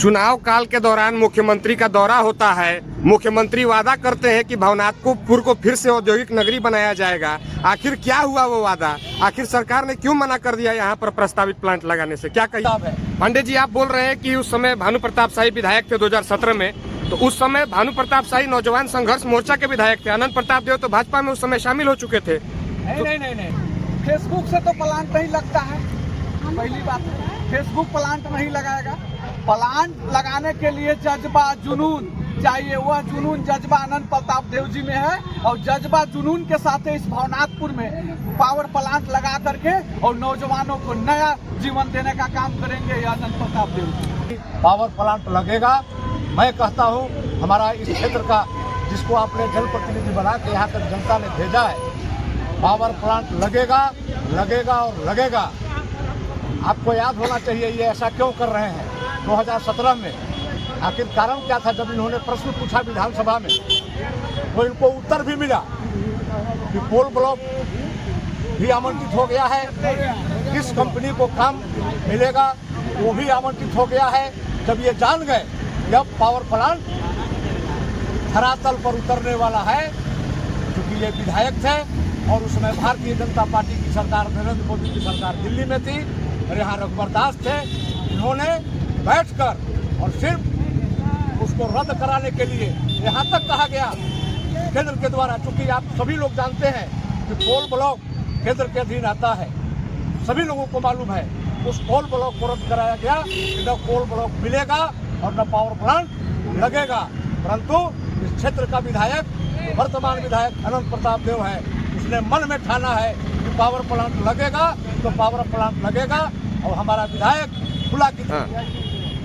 चुनाव काल के दौरान मुख्यमंत्री का दौरा होता है। मुख्यमंत्री वादा करते हैं कि भवनाथपुर को फिर से औद्योगिक नगरी बनाया जाएगा। आखिर क्या हुआ वो वादा? आखिर सरकार ने क्यों मना कर दिया यहाँ पर प्रस्तावित प्लांट लगाने से? क्या कहिए पांडे जी, आप बोल रहे हैं कि उस समय भानु प्रताप शाही विधायक थे 2017 में, तो उस समय भानु प्रताप शाही नौजवान संघर्ष मोर्चा के विधायक थे। अनंत प्रताप देव तो भाजपा में उस समय शामिल हो चुके थे। नहीं, फेसबुक से तो प्लांट नहीं लगता है। पहली बात है, फेसबुक प्लांट नहीं लगाएगा। प्लांट लगाने के लिए जज्बा जुनून चाहिए। वह जुनून जज्बा अनंत प्रताप देव जी में है और जज्बा जुनून के साथ इस भवनाथपुर में पावर प्लांट लगा करके और नौजवानों को नया जीवन देने का काम करेंगे ये अनंत प्रताप देव जी। पावर प्लांट लगेगा। मैं कहता हूं, हमारा इस क्षेत्र का जिसको आपने जनप्रतिनिधि बना के यहाँ तक जनता ने भेजा है, पावर प्लांट लगेगा और लगेगा। आपको याद होना चाहिए ये ऐसा क्यों कर रहे हैं। 2017 में आखिर कारण क्या था? जब इन्होंने प्रश्न पूछा विधानसभा में तो इनको उत्तर भी मिला कि कोल ब्लॉक भी आवंटित हो गया है, किस कंपनी को काम मिलेगा वो भी आवंटित हो गया है। जब ये जान गए जब पावर प्लांट धरातल पर उतरने वाला है, क्योंकि ये विधायक थे और उसमें भारतीय जनता पार्टी की सरकार, नरेंद्र मोदी की सरकार दिल्ली में थी और यहाँ रघुवर दास थे, इन्होंने बैठकर और सिर्फ उसको रद्द कराने के लिए यहाँ तक कहा गया केंद्र के द्वारा, चूंकि आप सभी लोग जानते हैं कि कोल ब्लॉक केंद्र के अधीन आता है, सभी लोगों को मालूम है। उस कोल ब्लॉक को रद्द कराया गया कि न कोल ब्लॉक मिलेगा और न पावर प्लांट लगेगा। परंतु इस क्षेत्र का विधायक, वर्तमान विधायक अनंत प्रताप देव है, उसने मन में ठाना है कि पावर प्लांट लगेगा तो पावर प्लांट लगेगा। और हमारा विधायक खुला की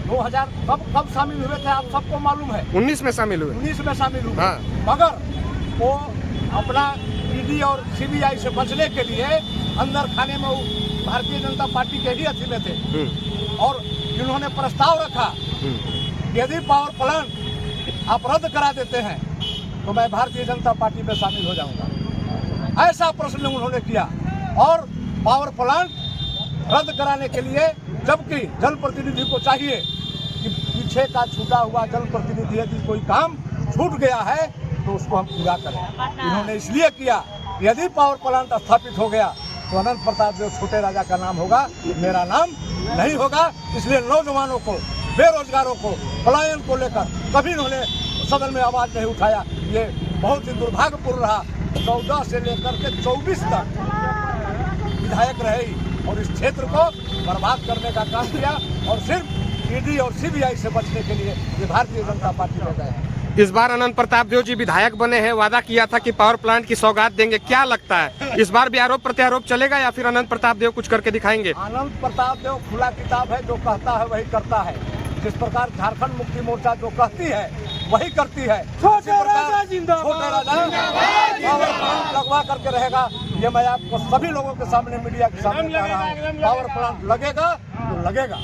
2000 कब शामिल हुए थे आप सबको मालूम है। 19 में शामिल हुए। 19 में शामिल हुए। मगर वो अपना ईडी और सीबीआई से बचने के लिए अंदर खाने में भारतीय जनता पार्टी के ही अथी में थे और इन्होंने प्रस्ताव रखा यदि पावर प्लांट आप रद्द करा देते हैं तो मैं भारतीय जनता पार्टी में शामिल हो जाऊंगा। ऐसा प्रश्न उन्होंने किया और पावर प्लांट रद्द कराने के लिए, जबकि जनप्रतिनिधि को चाहिए कि पीछे का छूटा हुआ जनप्रतिनिधि यदि कोई काम छूट गया है तो उसको हम पूरा करें। इन्होंने इसलिए किया, यदि पावर प्लांट स्थापित हो गया तो अनंत प्रताप देव छोटे राजा का नाम होगा, मेरा नाम नहीं होगा। इसलिए नौजवानों को, बेरोजगारों को, पलायन को लेकर कभी इन्होंने सदन में आवाज नहीं उठाया। ये बहुत ही दुर्भाग्यपूर्ण रहा। 14 से लेकर के 24 तक विधायक रहे और इस क्षेत्र को बर्बाद करने का काम किया और सिर्फ ईडी और सीबीआई से बचने के लिए ये भारतीय जनता पार्टी में गए हैं। इस बार अनंत प्रताप देव जी विधायक बने हैं, वादा किया था कि पावर प्लांट की सौगात देंगे। क्या लगता है इस बार भी आरोप प्रत्यारोप चलेगा या फिर अनंत प्रताप देव कुछ करके दिखाएंगे? अनंत प्रताप देव खुला किताब है, जो कहता है वही करता है। जिस प्रकार झारखंड मुक्ति मोर्चा जो कहती है वही करती है। छोटे राजा जिंदाबाद लगवा करके रहेगा। ये मैं आपको सभी लोगों के सामने, मीडिया के सामने कह रहा हूँ, पावर प्लांट लगेगा तो लगेगा।